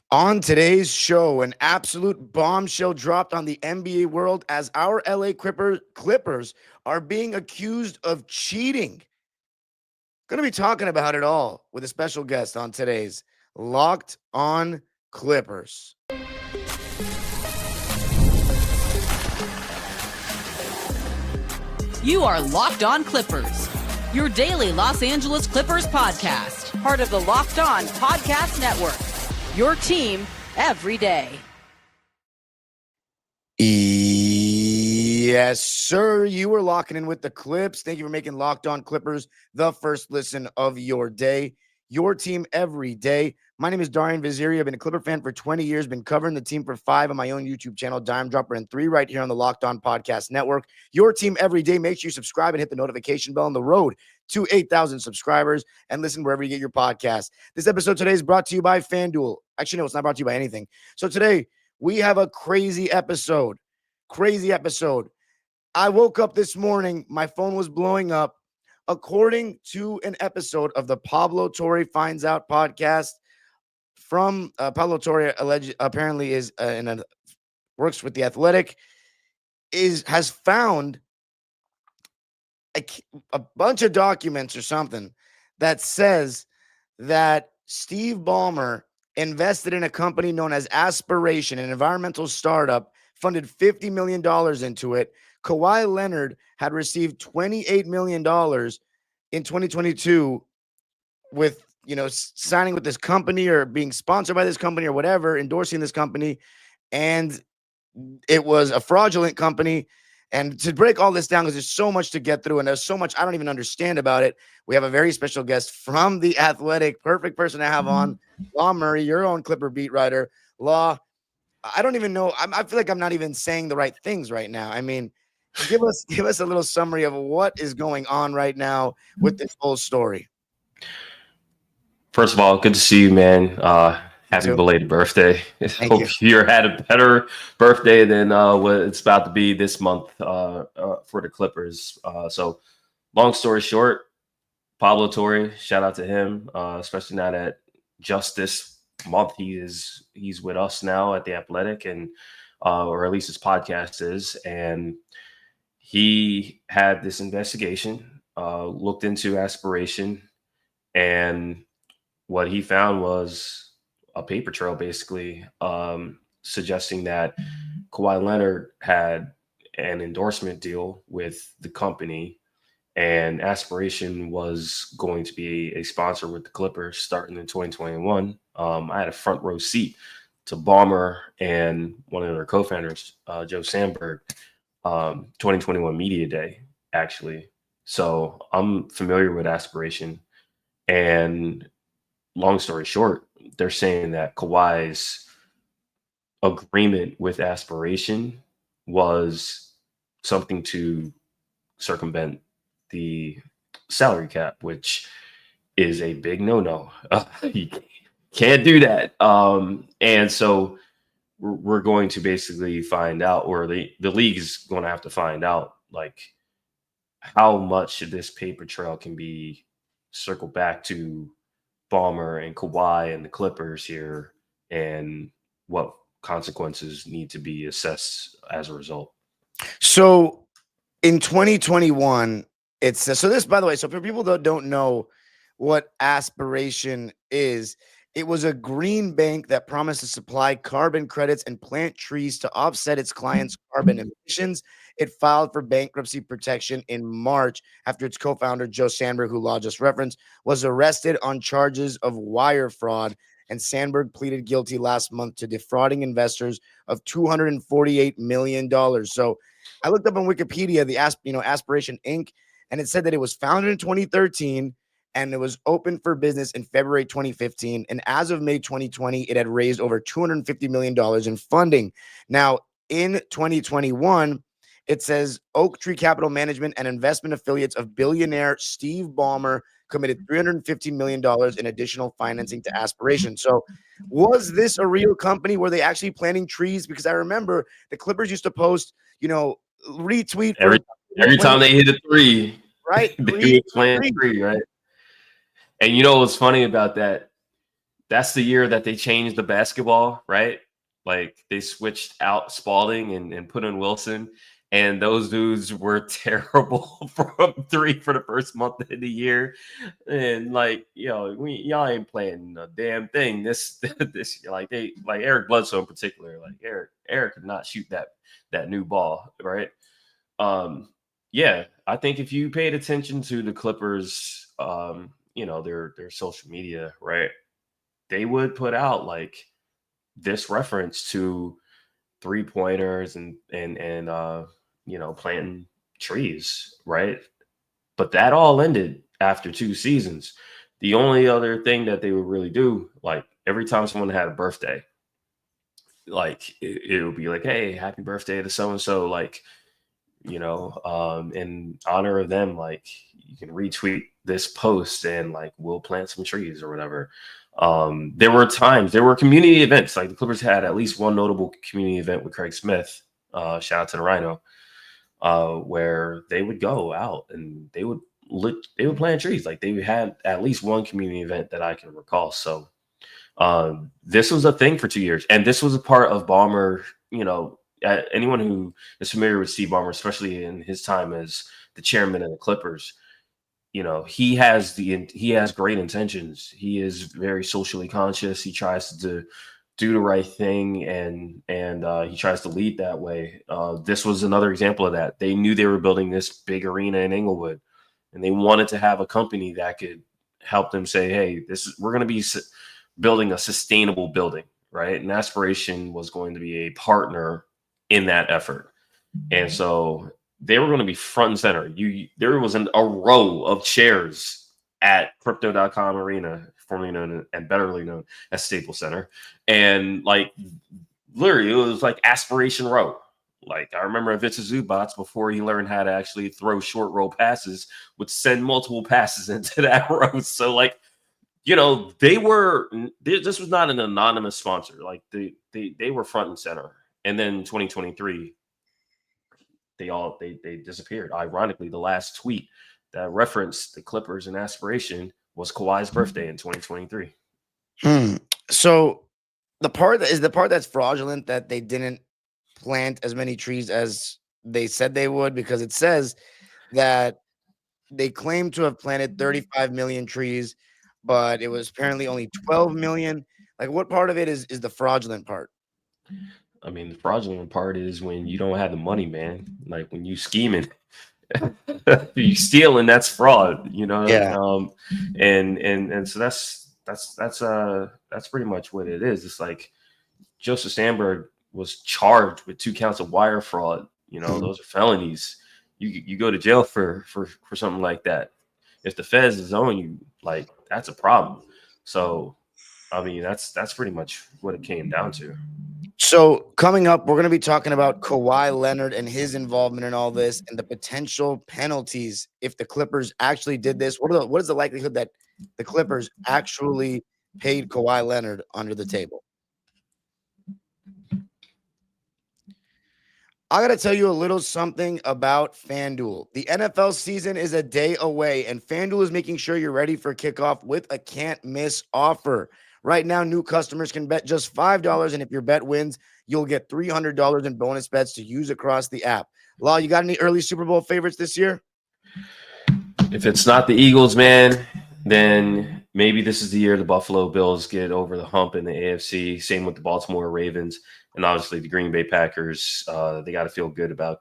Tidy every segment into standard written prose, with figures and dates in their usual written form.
On today's show, an absolute bombshell dropped on the NBA world as our LA Clippers are being accused of cheating. Going to be talking about it all with a special guest on today's Locked On Clippers. You are Locked On Clippers, your daily Los Angeles Clippers podcast, part of the Locked On Podcast Network. Your team every day. Yes, sir. You are locking in with the Clips. Thank you for making Locked On Clippers the first listen of your day. Your team every day. My name is Darian Vaziri. I've been a Clipper fan for 20 years, been covering the team for 5 on my own YouTube channel, Dime Dropper, and 3 right here on the Locked On Podcast Network. Your team every day. Make sure you subscribe and hit the notification bell on the road to 8,000 subscribers and listen wherever you get your podcast. This episode today is brought to you by FanDuel. Actually, no, it's not brought to you by anything. So today we have a crazy episode. I woke up this morning, my phone was blowing up. According to an episode of the Pablo Torre Finds Out podcast from Pablo Torre, apparently is works with the Athletic, has found a bunch of documents or something that says that Steve Ballmer invested in a company known as Aspiration, an environmental startup, funded $50 million into it. Kawhi Leonard had received $28 million in 2022 with, signing with this company or being sponsored by this company or whatever, endorsing this company. And it was a fraudulent company. And to break all this down, because there's so much to get through and there's so much I don't even understand about it, we have a very special guest from The Athletic. Perfect person to have on. Law Murray, your own Clipper beat writer. Law, I don't even know. I feel like I'm not even saying the right things right now. I mean, give us a little summary of what is going on right now with this whole story. First of all, good to see you, man. Happy belated birthday. Hope you had a better birthday than what it's about to be this month for the Clippers. So long story short, Pablo Torre, shout out to him, especially now that just this month he's with us now at The Athletic, and or at least his podcast is. And he had this investigation, looked into Aspiration, and what he found was a paper trail, basically, suggesting that Kawhi Leonard had an endorsement deal with the company, and Aspiration was going to be a sponsor with the Clippers starting in 2021. I had a front row seat to Ballmer and one of their co-founders, Joe Sandberg, 2021 Media Day, actually. So I'm familiar with Aspiration. And long story short, they're saying that Kawhi's agreement with Aspiration was something to circumvent the salary cap, which is a big no-no. You can't do that. And so we're going to basically find out, or the league is going to have to find out, like, how much of this paper trail can be circled back to Ballmer and Kawhi and the Clippers here, and what consequences need to be assessed as a result. So in 2021, it says, so this, by the way, so for people that don't know what Aspiration is, it was a green bank that promised to supply carbon credits and plant trees to offset its clients' carbon emissions. It filed for bankruptcy protection in March after its co-founder, Joe Sandberg, who Law just referenced, was arrested on charges of wire fraud. And Sandberg pleaded guilty last month to defrauding investors of $248 million. So I looked up on Wikipedia, the Aspiration Inc., and it said that it was founded in 2013 and it was open for business in February 2015. And as of May 2020, it had raised over $250 million in funding. Now, in 2021, it says Oak Tree Capital Management and investment affiliates of billionaire Steve Ballmer committed $350 million in additional financing to Aspiration. So was this a real company? Were they actually planting trees? Because I remember the Clippers used to post, retweet every time they hit a three, right? They would plant three, right? And you know what's funny about that? that's the year that they changed the basketball, right? Like they switched out Spalding and put in Wilson, and those dudes were terrible from three for the first month of the year. And like, y'all ain't playing a damn thing this this year. Like Eric Bledsoe in particular, like Eric could not shoot that new ball, right? Yeah, I think if you paid attention to the Clippers, their social media, right, they would put out like this reference to 3-pointers and planting trees, right? But that all ended after 2 seasons. The only other thing that they would really do, like every time someone had a birthday, like it would be like, hey, happy birthday to so and so, like, in honor of them, like you can retweet this post and like we'll plant some trees or whatever. There were community events, like the Clippers had at least one notable community event with Craig Smith, shout out to the Rhino, where they would go out and they would plant trees. Like they had at least one community event that I can recall. So this was a thing for 2 years, and this was a part of Ballmer. Anyone who is familiar with Steve Ballmer, especially in his time as the chairman of the Clippers, he has great intentions. He is very socially conscious. He tries to do the right thing, and he tries to lead that way. This was another example of that. They knew they were building this big arena in Inglewood, and they wanted to have a company that could help them say, hey, we're going to be building a sustainable building, right? And Aspiration was going to be a partner in that effort. And so they were going to be front and center. There was a row of chairs at Crypto.com Arena, formerly known and betterly known as Staples Center. And like literally it was like Aspiration Row. Like I remember Ivica Zubac, before he learned how to actually throw short roll passes, would send multiple passes into that row. So like, this was not an anonymous sponsor. Like they were front and center. And then 2023, they disappeared. Ironically, the last tweet that referenced the Clippers and Aspiration was Kawhi's birthday in 2023. So the part that's fraudulent, that they didn't plant as many trees as they said they would, because it says that they claim to have planted 35 million trees, but it was apparently only 12 million. Like, what part of it is the fraudulent part? I mean, the fraudulent part is when you don't have the money, man. Like when you scheming, you stealing, that's fraud, Yeah. And so that's pretty much what it is. It's like Joseph Sandberg was charged with 2 counts of wire fraud. Those are felonies. You go to jail for something like that. If the feds is on you, like that's a problem. So, I mean, that's pretty much what it came down to. So coming up, we're going to be talking about Kawhi Leonard and his involvement in all this, and the potential penalties if the Clippers actually did this. What is the likelihood that the Clippers actually paid Kawhi Leonard under the table? I got to tell you a little something about FanDuel. The NFL season is a day away, and FanDuel is making sure you're ready for kickoff with a can't-miss offer. Right now, new customers can bet just $5, and if your bet wins, you'll get $300 in bonus bets to use across the app. Law, you got any early Super Bowl favorites this year? If it's not the Eagles, man, then maybe this is the year the Buffalo Bills get over the hump in the AFC. Same with the Baltimore Ravens. And obviously the Green Bay Packers, they got to feel good about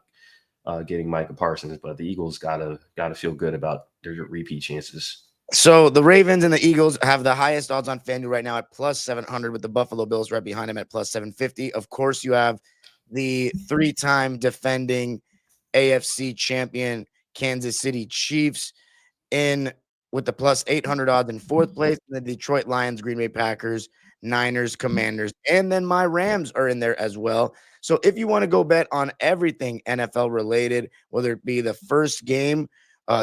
getting Micah Parsons, but the Eagles got to feel good about their repeat chances. So the Ravens and the Eagles have the highest odds on FanDuel right now at plus 700, with the Buffalo Bills right behind them at plus 750. Of course, you have the 3-time defending AFC champion Kansas City Chiefs in with the plus 800 odds in 4th place. The Detroit Lions, Green Bay Packers, Niners, Commanders, and then my Rams are in there as well. So if you want to go bet on everything NFL related, whether it be the first game,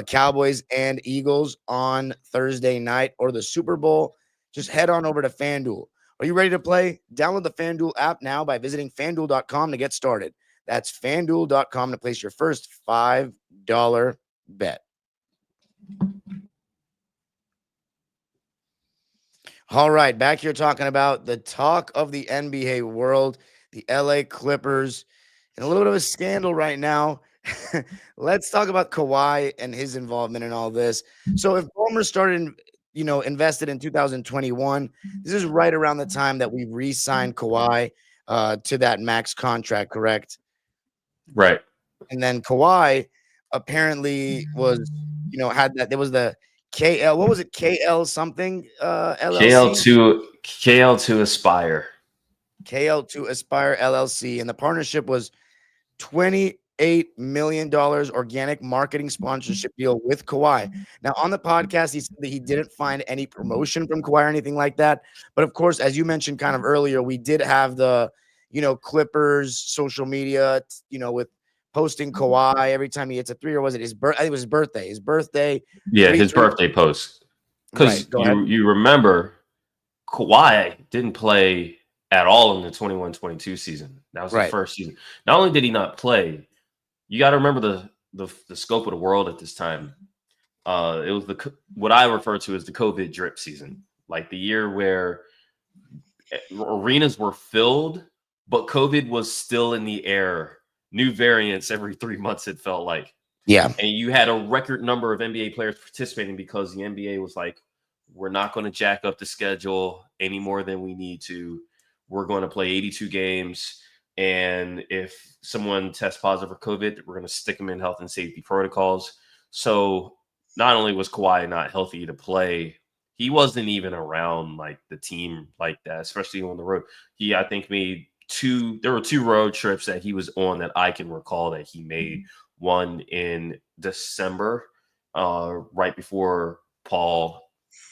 Cowboys and Eagles on Thursday night, or the Super Bowl, just head on over to FanDuel. Are you ready to play? Download the FanDuel app now by visiting FanDuel.com to get started. That's FanDuel.com to place your first $5 bet. All right, back here talking about the talk of the NBA world, the LA Clippers, and a little bit of a scandal right now. Let's talk about Kawhi and his involvement in all this. So if Ballmer started, invested in 2021, this is right around the time that we re-signed Kawhi to that max contract, correct? Right. And then Kawhi apparently was, had that. There was the KL. What was it? KL something LLC. KL2 Aspire. KL2 Aspire LLC, and the partnership was $28 million organic marketing sponsorship deal with Kawhi. Now, on the podcast, he said that he didn't find any promotion from Kawhi or anything like that. But of course, as you mentioned kind of earlier, we did have the, Clippers social media, with posting Kawhi every time he hits a three, or was it his birth? I think it was his birthday. His birthday. Yeah, his birthday post. Because Right. you remember Kawhi didn't play at all in the 21-22 season. That was the first season. Not only did he not play, you got to remember the scope of the world at this time. It was what I refer to as the COVID drip season, like the year where arenas were filled, but COVID was still in the air. New variants every 3 months, it felt like. Yeah. And you had a record number of NBA players participating because the NBA was like, we're not going to jack up the schedule any more than we need to. We're going to play 82 games. And if someone tests positive for COVID, we're going to stick them in health and safety protocols. So not only was Kawhi not healthy to play, he wasn't even around like the team like that, especially on the road. I think there were 2 road trips that he was on that I can recall that he made. One in December, right before Paul's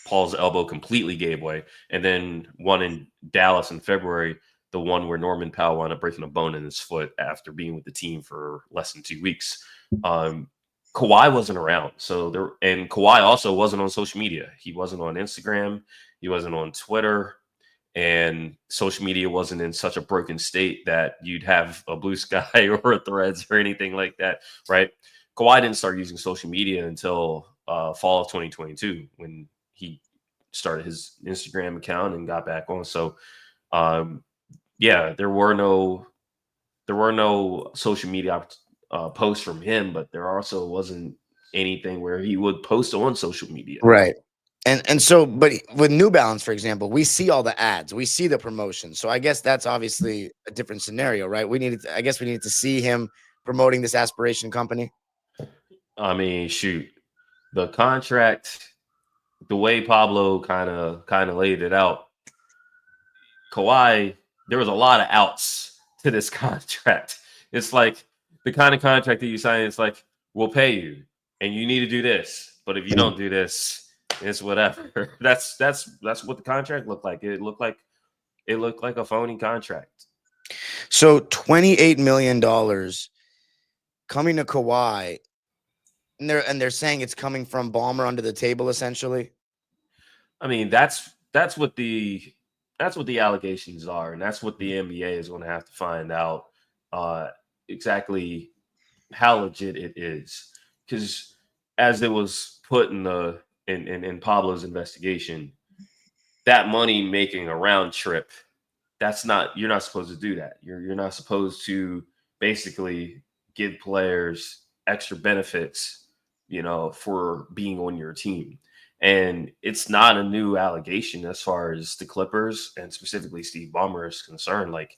elbow completely gave way, and then one in Dallas in February, the one where Norman Powell wound up breaking a bone in his foot after being with the team for less than 2 weeks. Kawhi wasn't around, and Kawhi also wasn't on social media. He wasn't on Instagram. He wasn't on Twitter. And social media wasn't in such a broken state that you'd have a Blue Sky or a Threads or anything like that, right? Kawhi didn't start using social media until fall of 2022 when he started his Instagram account and got back on. So, there were no social media posts from him, but there also wasn't anything where he would post on social media, right? And so, but with New Balance, for example, we see all the ads, we see the promotion. So I guess that's obviously a different scenario, right? We needed to see him promoting this Aspiration company. I mean, shoot, the contract, the way Pablo kind of laid it out, Kawhi, there was a lot of outs to this contract. It's like the kind of contract that you sign. It's like, we'll pay you, and you need to do this, but if you don't do this, it's whatever. That's what the contract looked like. It looked like a phony contract. So $28 million coming to Kawhi, and they're saying it's coming from Ballmer under the table, essentially. I mean, that's what the allegations are, and that's what the NBA is going to have to find out exactly how legit it is. Because as it was put in Pablo's investigation, that money making a round trip, you're not supposed to do that. You're not supposed to basically give players extra benefits, for being on your team. And it's not a new allegation as far as the Clippers and specifically Steve Ballmer is concerned. Like,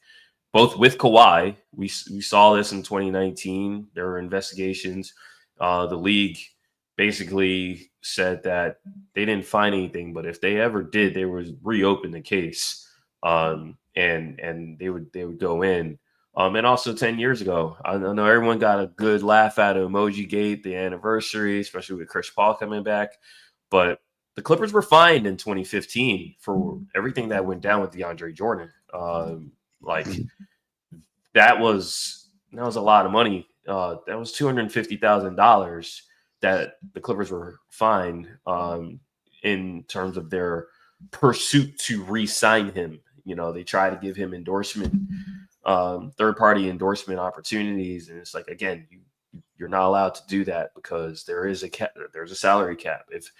both with Kawhi, we saw this in 2019. There were investigations. The league basically said that they didn't find anything, but if they ever did, they would reopen the case, and they would go in. And also 10 years ago, I know everyone got a good laugh out of Emoji Gate, the anniversary, especially with Chris Paul coming back. But the Clippers were fined in 2015 for everything that went down with DeAndre Jordan. That was a lot of money. That was $250,000 that the Clippers were fined in terms of their pursuit to re-sign him. They try to give him endorsement, third-party endorsement opportunities, and it's like, again, you're not allowed to do that because there is a cap. There's a salary cap. If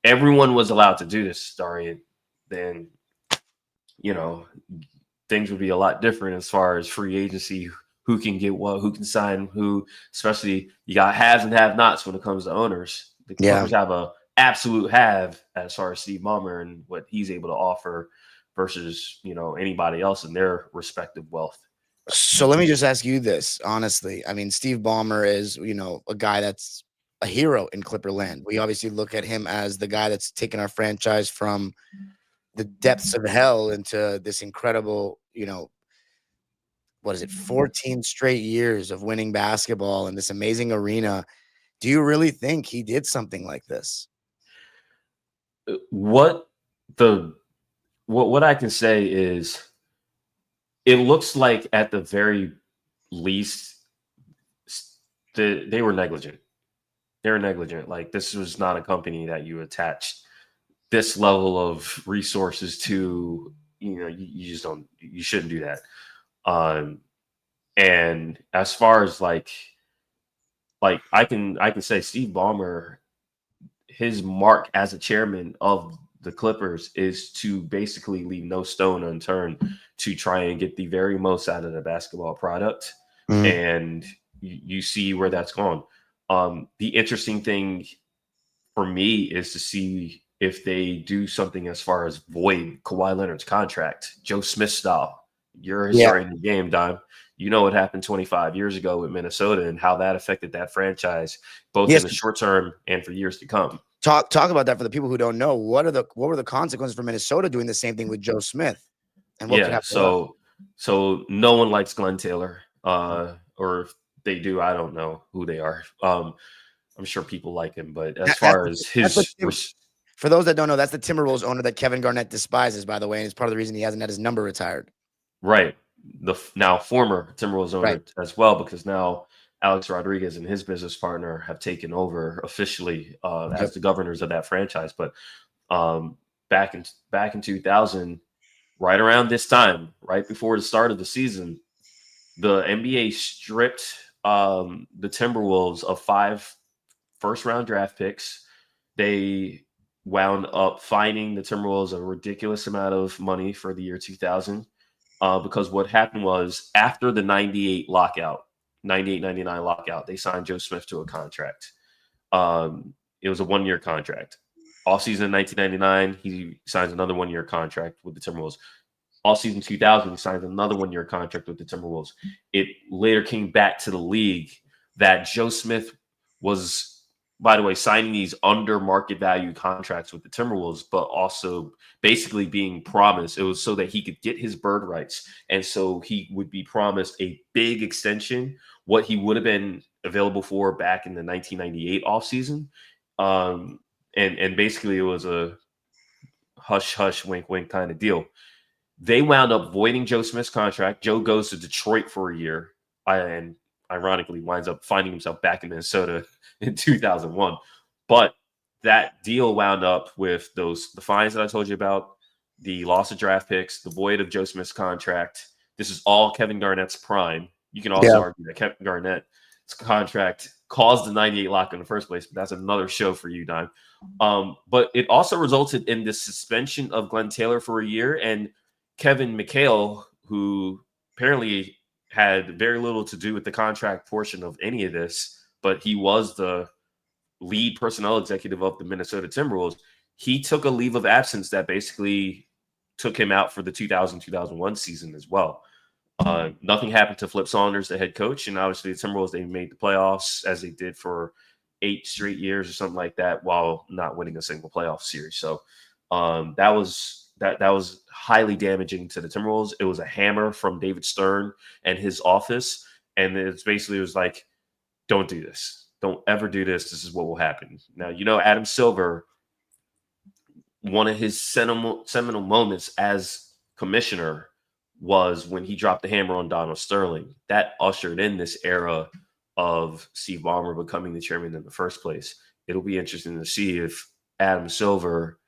everyone was allowed to do this, Darian, then, things would be a lot different as far as free agency, who can get what, who can sign who, especially you got haves and have-nots when it comes to owners. The Clippers have a absolute have as far as Steve Ballmer and what he's able to offer versus, anybody else in their respective wealth. So let me just ask you this, honestly. I mean, Steve Ballmer is, a guy that's a hero in Clipperland. We obviously look at him as the guy that's taken our franchise from the depths of hell into this incredible, 14 straight years of winning basketball in this amazing arena. Do you really think he did something like this? What I can say is it looks like at the very least they were negligent. They were negligent. Like, this was not a company that you attached this level of resources to. You shouldn't do that. And as far as like I can say Steve Ballmer, his mark as a chairman of the Clippers is to basically leave no stone unturned to try and get the very most out of the basketball product. Mm-hmm. And you see where that's gone. The interesting thing for me is to see if they do something as far as void Kawhi Leonard's contract, Joe Smith style. You're a historian in the game, Dime. You know what happened 25 years ago with Minnesota and how that affected that franchise, both in the short term and for years to come. Talk about that for the people who don't know. What were the consequences for Minnesota doing the same thing with Joe Smith? And what could happen? So no one likes Glenn Taylor, or if they do, I don't know who they are. I'm sure people like him, but as far as his, for those that don't know, that's the Timberwolves owner that Kevin Garnett despises, by the way, and it's part of the reason he hasn't had his number retired. Right. The now former Timberwolves owner as well, because now Alex Rodriguez and his business partner have taken over officially as the governors of that franchise. But back in 2000, right around this time, right before the start of the season, the NBA stripped the Timberwolves of 5 first-round draft picks. They wound up fining the Timberwolves a ridiculous amount of money for the year 2000. Because what happened was after the 98 lockout, 98-99 lockout, they signed Joe Smith to a contract. It was a 1-year contract. Off season 1999, he signs another 1-year contract with the Timberwolves. All season 2000, he signs another 1-year contract with the Timberwolves. It later came back to the league that Joe Smith was, by the way, signing these under market value contracts with the Timberwolves, but also basically being promised, it was so that he could get his bird rights. And so he would be promised a big extension, what he would have been available for back in the 1998 offseason. And basically it was a hush, hush, wink, wink kind of deal. They wound up voiding Joe Smith's contract. Joe goes to Detroit for a year and ironically winds up finding himself back in Minnesota in 2001. But that deal wound up with the fines that I told you about, the loss of draft picks, the void of Joe Smith's contract. This is all Kevin Garnett's prime. You can also argue that Kevin Garnett's contract caused the 98 lock in the first place, but that's another show for you, Dime. But it also resulted in the suspension of Glenn Taylor for a year, and Kevin McHale, who apparently had very little to do with the contract portion of any of this, but he was the lead personnel executive of the Minnesota Timberwolves. He took a leave of absence that basically took him out for the 2000-2001 season as well. Nothing happened to Flip Saunders, the head coach, and obviously the Timberwolves, they made the playoffs as they did for 8 straight years or something like that while not winning a single playoff series. So that was highly damaging to the Timberwolves. It was a hammer from David Stern and his office, and it was like, don't do this. Don't ever do this. This is what will happen. Now, Adam Silver, one of his seminal moments as commissioner was when he dropped the hammer on Donald Sterling. That ushered in this era of Steve Ballmer becoming the chairman in the first place. It'll be interesting to see if Adam Silver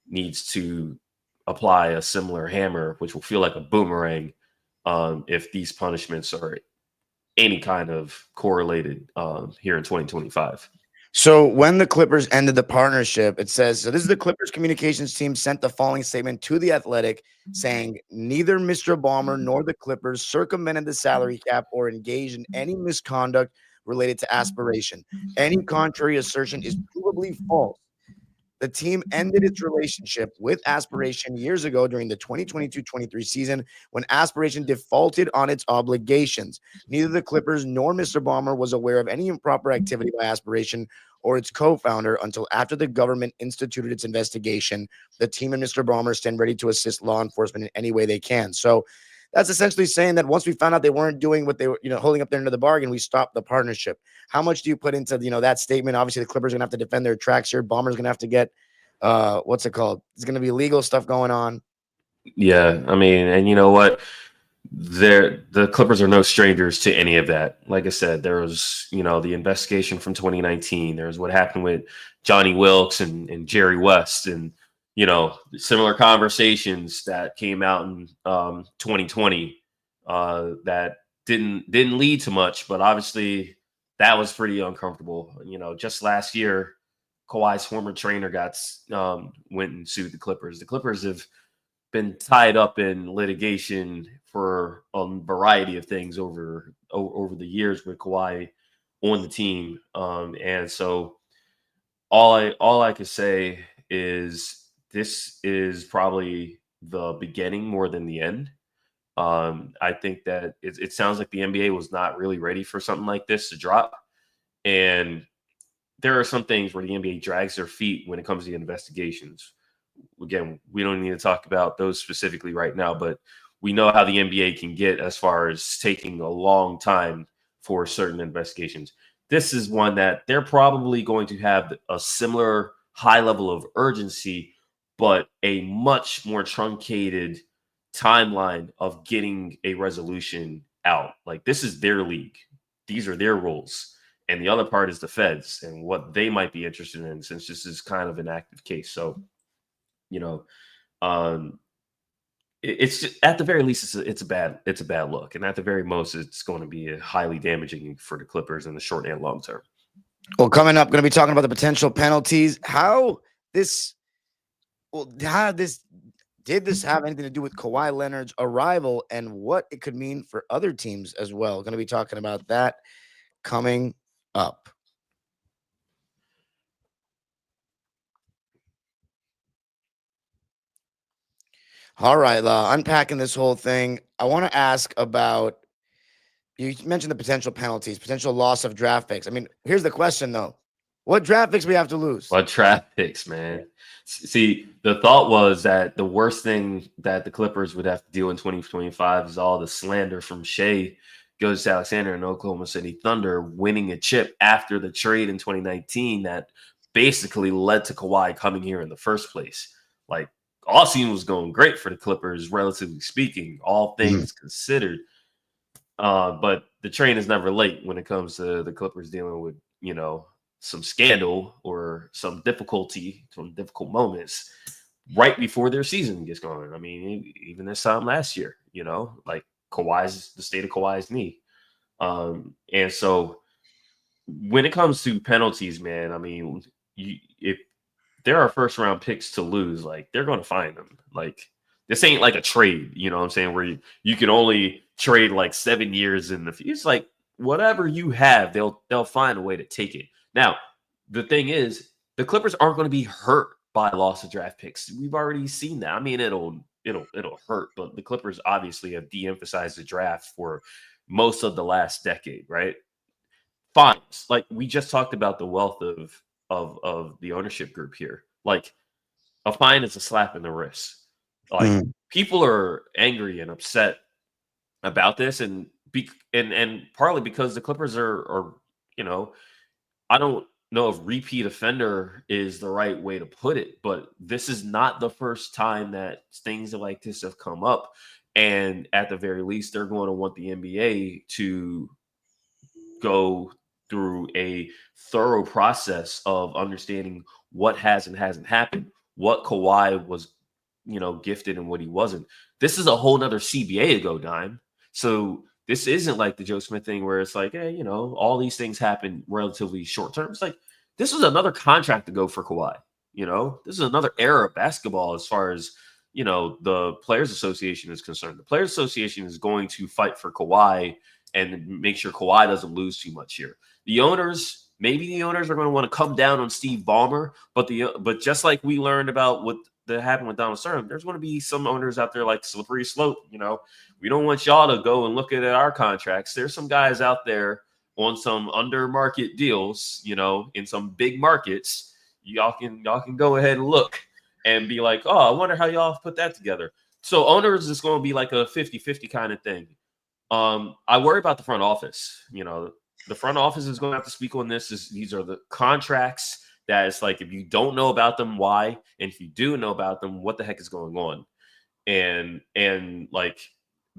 needs to apply a similar hammer, which will feel like a boomerang, if these punishments are any kind of correlated here in 2025. So when the Clippers ended the partnership, it says, so this is the Clippers communications team sent the following statement to The Athletic saying neither Mr. Ballmer nor the Clippers circumvented the salary cap or engaged in any misconduct related to Aspiration. Any contrary assertion is provably false. The team ended its relationship with Aspiration years ago during the 2022-23 season when Aspiration defaulted on its obligations. Neither the Clippers nor Mr. Ballmer was aware of any improper activity by Aspiration or its co-founder until after the government instituted its investigation. The team and Mr. Ballmer stand ready to assist law enforcement in any way they can. So that's essentially saying that once we found out they weren't doing what they were, holding up their end of the bargain, we stopped the partnership. How much do you put into, that statement? Obviously, the Clippers are gonna have to defend their tracks here. Bomber's gonna have to get, what's it called? There's gonna be legal stuff going on. Yeah, I mean, and you know what? The Clippers are no strangers to any of that. Like I said, there was, the investigation from 2019. There was what happened with Johnny Wilkes and Jerry West, and similar conversations that came out in 2020 that didn't lead to much, but obviously that was pretty uncomfortable. Just last year, Kawhi's former trainer went and sued the Clippers. The Clippers have been tied up in litigation for a variety of things over the years with Kawhi on the team, and so all I could say is this is probably the beginning more than the end. I think that it sounds like the NBA was not really ready for something like this to drop, and there are some things where the NBA drags their feet when it comes to the investigations. Again, we don't need to talk about those specifically right now, but we know how the NBA can get as far as taking a long time for certain investigations. This is one that they're probably going to have a similar high level of urgency, but a much more truncated timeline of getting a resolution out. Like, this is their league. These are their rules. And the other part is the feds and what they might be interested in, since this is kind of an active case. So, it's just, at the very least, it's a bad look, and at the very most, it's going to be highly damaging for the Clippers in the short and long term. Well, coming up, going to be talking about the potential penalties. Did this have anything to do with Kawhi Leonard's arrival and what it could mean for other teams as well? Going to be talking about that coming up. All right, unpacking this whole thing, I want to ask about, you mentioned the potential penalties, potential loss of draft picks. I mean, here's the question, though. What draft picks we have to lose? What draft picks, man? See, the thought was that the worst thing that the Clippers would have to deal in 2025 is all the slander from Shea goes to Alexander and Oklahoma City Thunder winning a chip after the trade in 2019 that basically led to Kawhi coming here in the first place. Like, all season was going great for the Clippers, relatively speaking, all things considered. But the train is never late when it comes to the Clippers dealing with, some scandal or some difficulty, some difficult moments right before their season gets going. I mean, even this time last year, like the state of Kawhi's knee. And so when it comes to penalties, man, I mean, if there are first round picks to lose, like, they're going to find them. Like, this ain't like a trade, you know what I'm saying, where you can only trade like 7 years in the future. It's like whatever you have, they'll find a way to take it. Now, the thing is, the Clippers aren't going to be hurt by loss of draft picks. We've already seen that. I mean, it'll hurt, but the Clippers obviously have de-emphasized the draft for most of the last decade, right? Fines. Like, we just talked about the wealth of the ownership group here. Like, a fine is a slap in the wrist. Like, people are angry and upset about this, and partly because the Clippers are I don't know if repeat offender is the right way to put it, but this is not the first time that things like this have come up. And at the very least, they're going to want the NBA to go through a thorough process of understanding what has and hasn't happened, what Kawhi was, gifted and what he wasn't. This is a whole nother CBA to go, Dime. So this isn't like the Joe Smith thing where it's like, hey, all these things happen relatively short term. It's like this was another contract to go for Kawhi. You know, this is another era of basketball as far as, you know, the Players Association is concerned. The Players Association is going to fight for Kawhi and make sure Kawhi doesn't lose too much here. The owners, maybe the owners are going to want to come down on Steve Ballmer, but just like we learned about what that happened with Donald Sterling, there's going to be some owners out there like slippery slope. You know, we don't want y'all to go and look at our contracts. There's some guys out there on some under market deals, you know, in some big markets. Y'all can go ahead and look and be like, oh, I wonder how y'all put that together. So owners is going to be like a 50-50 kind of thing. I worry about the front office. You know, the front office is going to have to speak on this. These are the contracts that it's like, if you don't know about them, why? And if you do know about them, what the heck is going on? And like,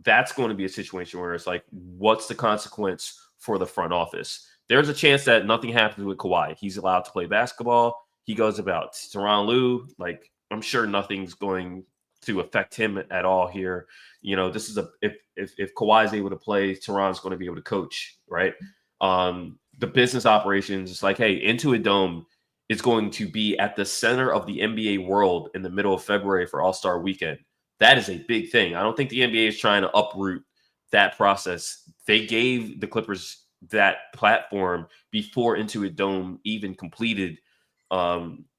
that's going to be a situation where it's like, what's the consequence for the front office? There's a chance that nothing happens with Kawhi. He's allowed to play basketball. He goes about. Tyronn Lue, like, I'm sure nothing's going to affect him at all here. You know, this is if Kawhi is able to play, Tyronn's going to be able to coach, right? The business operations, it's like, hey, Intuit Dome is going to be at the center of the NBA world in the middle of February for All-Star Weekend. That is a big thing. I don't think the NBA is trying to uproot that process. They gave the Clippers that platform before Intuit Dome even completed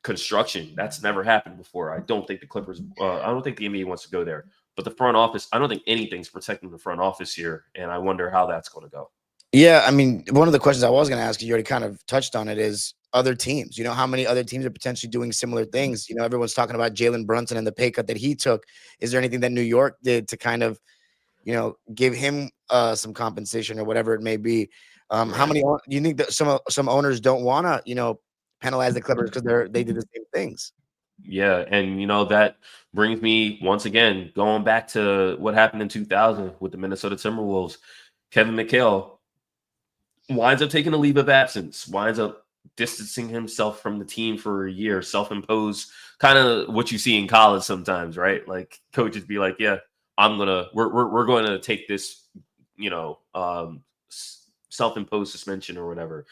construction. That's never happened before. I don't think the Clippers, I don't think the NBA wants to go there. But the front office, I don't think anything's protecting the front office here. And I wonder how that's going to go. Yeah, I mean, one of the questions I was going to ask you already kind of touched on it, is other teams. You know, how many other teams are potentially doing similar things? You know, everyone's talking about Jalen Brunson and the pay cut that he took. Is there anything that New York did to kind of, you know, give him some compensation or whatever it may be? How many do you think that some owners don't want to, you know, penalize the Clippers because they did the same things? Yeah, and you know, that brings me once again going back to what happened in 2000 with the Minnesota Timberwolves. Kevin McHale winds up taking a leave of absence, winds up distancing himself from the team for a year, self-imposed, kind of what you see in college sometimes, right? Like coaches be like, yeah, we're going to take this, you know, self-imposed suspension or whatever,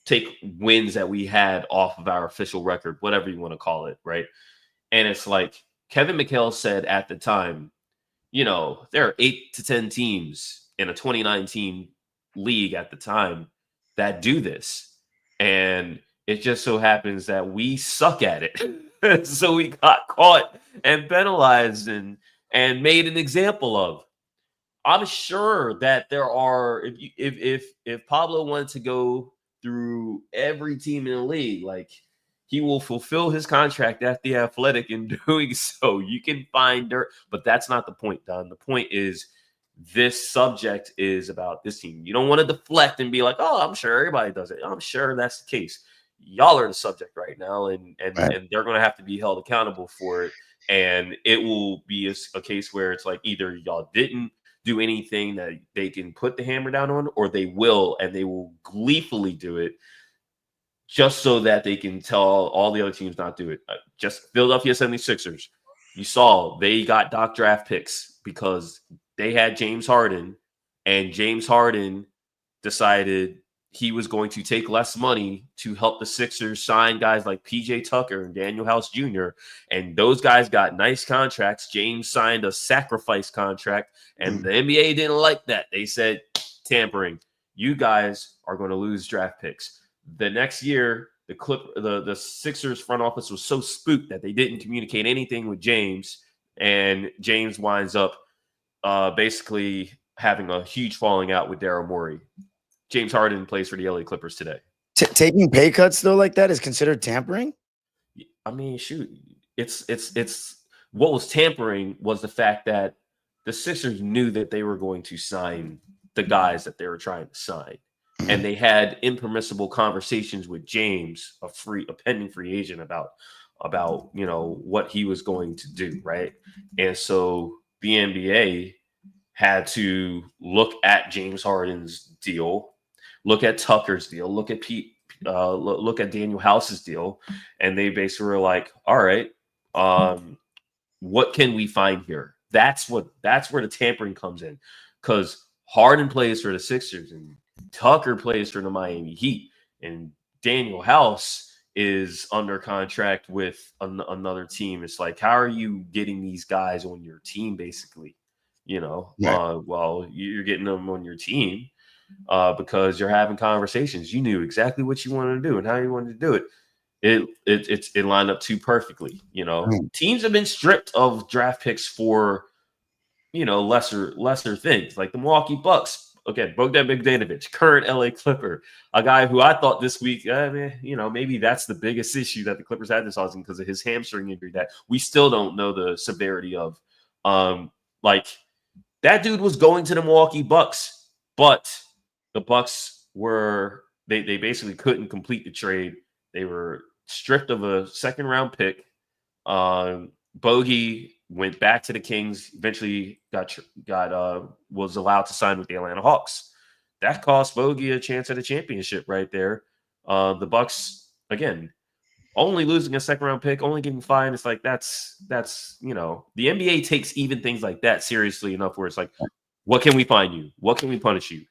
take wins that we had off of our official record, whatever you want to call it, right? And it's like Kevin McHale said at the time, you know, there are 8 to 10 teams in a 2019 league at the time that do this. And it just so happens that we suck at it. So we got caught and penalized and made an example of. I'm sure that there are, if Pablo wanted to go through every team in the league, like, he will fulfill his contract at the Athletic in doing so. You can find dirt, but that's not the point, Don. The point is, this subject is about this team. You don't want to deflect and be like, oh, I'm sure everybody does it. I'm sure that's the case. Y'all are the subject right now, and they're going to have to be held accountable for it. And it will be a case where it's like, either y'all didn't do anything that they can put the hammer down on, or they will, and they will gleefully do it just so that they can tell all the other teams not do it. Just Philadelphia 76ers, you saw they got doc draft picks because they had James Harden, and James Harden decided he was going to take less money to help the Sixers sign guys like PJ Tucker and Daniel House Jr. And those guys got nice contracts. James signed a sacrifice contract, and the NBA didn't like that. They said, tampering. You guys are going to lose draft picks. The next year, the Sixers front office was so spooked that they didn't communicate anything with James, and James winds up basically having a huge falling out with Daryl Morey. James Harden plays for the LA Clippers today. Taking pay cuts though like that is considered tampering? I mean, shoot, it's what was tampering was the fact that the Sixers knew that they were going to sign the guys that they were trying to sign. And they had impermissible conversations with James, a pending free agent, about you know what he was going to do, right? And so the NBA had to look at James Harden's deal, look at Tucker's deal, look at Daniel House's deal, and they basically were like, all right, what can we find here? That's where the tampering comes in, because Harden plays for the Sixers and Tucker plays for the Miami Heat, and Daniel House is under contract with another team. It's like, how are you getting these guys on your team, basically? Well, you're getting them on your team because you're having conversations. You knew exactly what you wanted to do and how you wanted to do it. It lined up too perfectly. Teams have been stripped of draft picks for lesser things, like the Milwaukee Bucks. Okay, Bogdan Bogdanovic, current LA Clipper, a guy who I thought this week, maybe that's the biggest issue that the Clippers had this season because of his hamstring injury that we still don't know the severity of. Like that dude was going to the Milwaukee Bucks, but the Bucks they basically couldn't complete the trade. They were stripped of a second round pick. Bogey went back to the Kings, eventually was allowed to sign with the Atlanta Hawks. That cost Bogey a chance at a championship right there. The Bucks, again, only losing a second round pick, only getting fined. It's like that's the NBA takes even things like that seriously enough where it's like, what can we fine you? What can we punish you?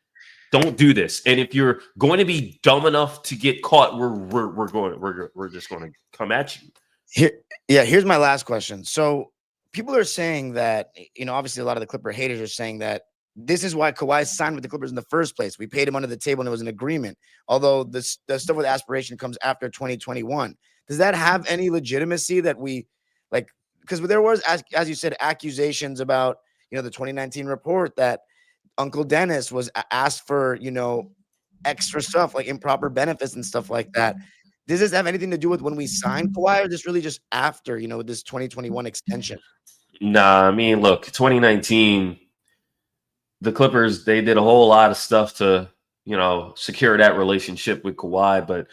Don't do this. And if you're going to be dumb enough to get caught, we're just going to come at you. Here's my last question. So people are saying that, obviously a lot of the Clipper haters are saying that this is why Kawhi signed with the Clippers in the first place. We paid him under the table and it was an agreement. Although the stuff with Aspiration comes after 2021. Does that have any legitimacy that we like? Because there was, as you said, accusations about, the 2019 report that Uncle Dennis was asked for, extra stuff like improper benefits and stuff like that. Does this have anything to do with when we signed Kawhi, or just really just after, this 2021 extension? Nah, I mean, look, 2019, the Clippers, they did a whole lot of stuff to, secure that relationship with Kawhi, but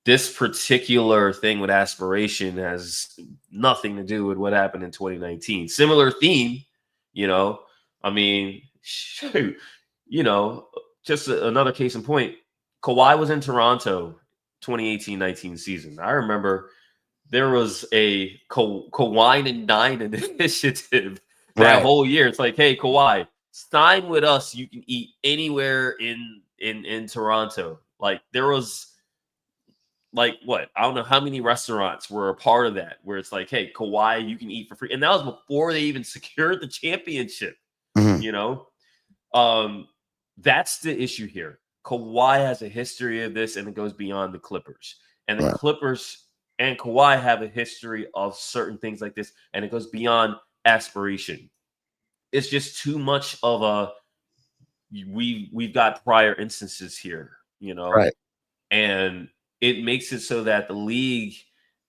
this particular thing with Aspiration has nothing to do with what happened in 2019. Similar theme, I mean, shoot, just another case in point. Kawhi was in Toronto 2018-19 season. I remember there was a Kawhi and Dine initiative that whole year. It's like, hey, Kawhi, sign with us. You can eat anywhere in Toronto. Like there was I don't know how many restaurants were a part of that, where it's like, hey, Kawhi, you can eat for free. And that was before they even secured the championship. That's the issue here. Kawhi has a history of this, and it goes beyond the Clippers. And the Clippers and Kawhi have a history of certain things like this, and it goes beyond Aspiration. It's just too much of we've got prior instances here, and it makes it so that the league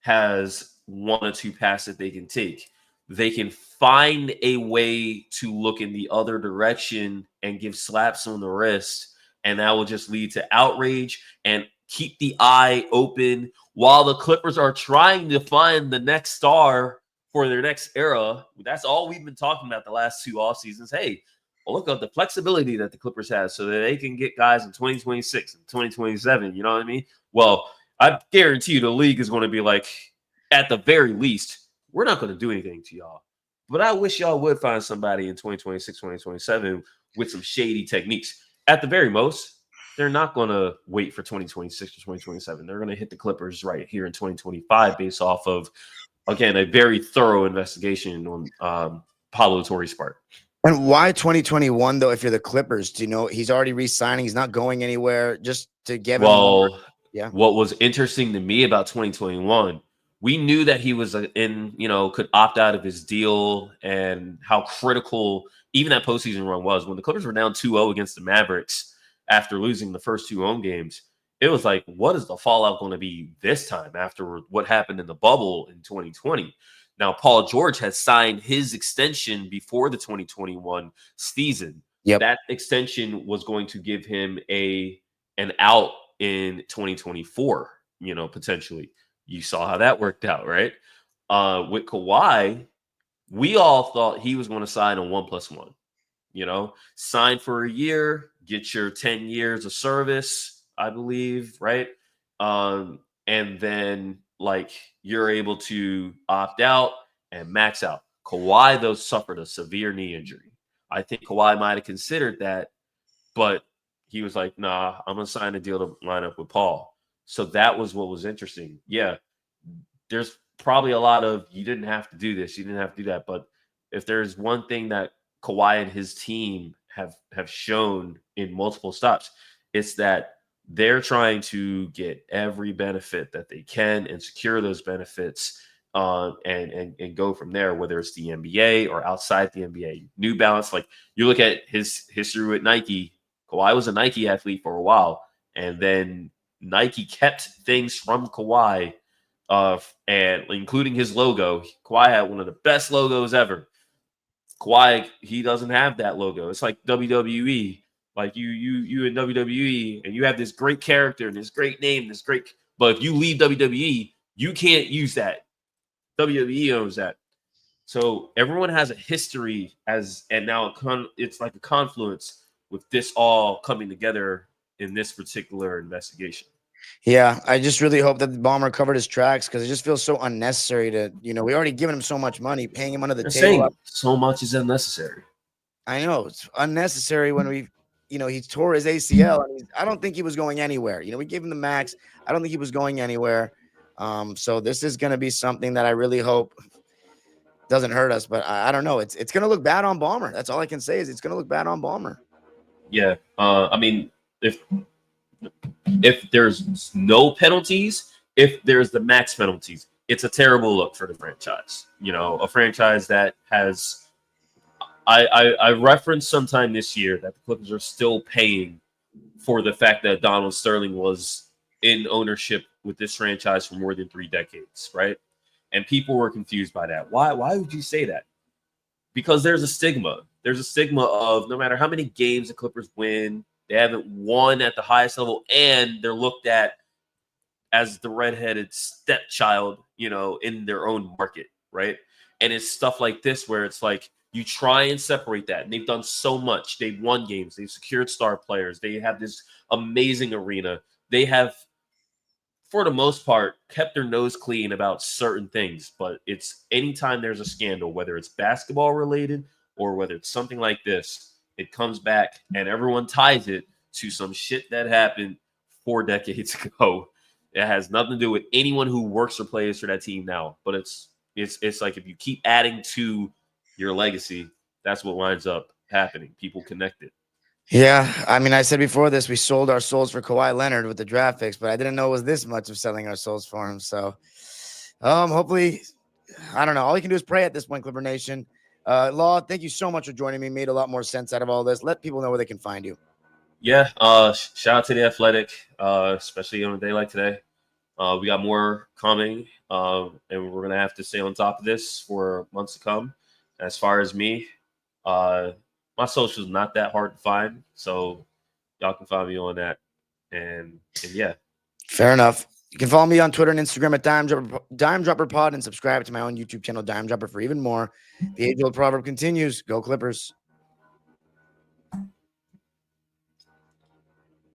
has one or two paths that they can take. They can find a way to look in the other direction and give slaps on the wrist, and that will just lead to outrage and keep the eye open while the Clippers are trying to find the next star for their next era. That's all we've been talking about the last two off seasons. Hey, look at the flexibility that the Clippers have so that they can get guys in 2026 and 2027. You know what I mean? Well, I guarantee you the league is going to be like, at the very least, we're not going to do anything to y'all. But I wish y'all would find somebody in 2026, 2027 with some shady techniques. At the very most, they're not going to wait for 2026 or 2027. They're going to hit the Clippers right here in 2025 based off of, again, a very thorough investigation on Pablo Torre's part. And why 2021, though, if you're the Clippers? Do you know he's already re-signing? He's not going anywhere, just to give him more. Yeah. What was interesting to me about 2021, we knew that he was could opt out of his deal, and how critical even that postseason run was. When the Clippers were down 2-0 against the Mavericks after losing the first two home games, it was like, what is the fallout going to be this time after what happened in the bubble in 2020? Now, Paul George has signed his extension before the 2021 season. Yep. That extension was going to give him an out in 2024, potentially. You saw how that worked out, right? With Kawhi, we all thought he was going to sign a 1+1. Sign for a year, get your 10 years of service, I believe, right? And then you're able to opt out and max out. Kawhi, though, suffered a severe knee injury. I think Kawhi might have considered that, but he was like, nah, I'm going to sign a deal to line up with Paul. So that was what was interesting. Yeah, there's probably a lot of you didn't have to do this, you didn't have to do that. But if there's one thing that Kawhi and his team have shown in multiple stops, it's that they're trying to get every benefit that they can and secure those benefits and go from there, whether it's the NBA or outside the NBA. New Balance, like you look at his history with Nike, Kawhi was a Nike athlete for a while, and then Nike kept things from Kawhi, and including his logo. Kawhi had one of the best logos ever. Kawhi, he doesn't have that logo. It's like WWE. Like you in WWE, and you have this great character and this great name, this great. But if you leave WWE, you can't use that. WWE owns that. So everyone has a history and now it's like a confluence with this all coming together in this particular investigation. Yeah, I just really hope that the Ballmer covered his tracks, because it just feels so unnecessary to, we already given him so much money, paying him under the table. So much is unnecessary. I know it's unnecessary when he tore his ACL, and I don't think he was going anywhere. We gave him the max. I don't think he was going anywhere. So this is going to be something that I really hope doesn't hurt us, but I don't know. It's going to look bad on Ballmer. That's all I can say is it's going to look bad on Ballmer. Yeah. I mean, if there's no penalties, if there's the max penalties, it's a terrible look for the franchise. A franchise that has, I referenced sometime this year that the Clippers are still paying for the fact that Donald Sterling was in ownership with this franchise for more than 3 decades, right? And people were confused by that. Why would you say that? Because there's a stigma. There's a stigma of no matter how many games the Clippers win, they haven't won at the highest level, and they're looked at as the redheaded stepchild, in their own market, right? And it's stuff like this where it's like you try and separate that. And they've done so much. They've won games. They've secured star players. They have this amazing arena. They have, for the most part, kept their nose clean about certain things. But it's anytime there's a scandal, whether it's basketball related or whether it's something like this, it comes back and everyone ties it to some shit that happened 4 decades ago. It has nothing to do with anyone who works or plays for that team now. But it's like if you keep adding to your legacy, that's what winds up happening. People connect it. Yeah, I mean, I said before this, we sold our souls for Kawhi Leonard with the draft picks, but I didn't know it was this much of selling our souls for him. So, hopefully, I don't know. All you can do is pray at this point, Clipper Nation. Law, thank you so much for joining me. Made a lot more sense out of all this. Let people know where they can find you. Yeah, shout out to The Athletic, especially on a day like today. We got more coming, and we're going to have to stay on top of this for months to come. As far as me, my socials not that hard to find, so y'all can find me on that. And yeah. Fair enough. You can follow me on Twitter and Instagram at Dime Dropper Pod, and subscribe to my own YouTube channel, Dime Dropper, for even more. The age-old proverb continues. Go Clippers.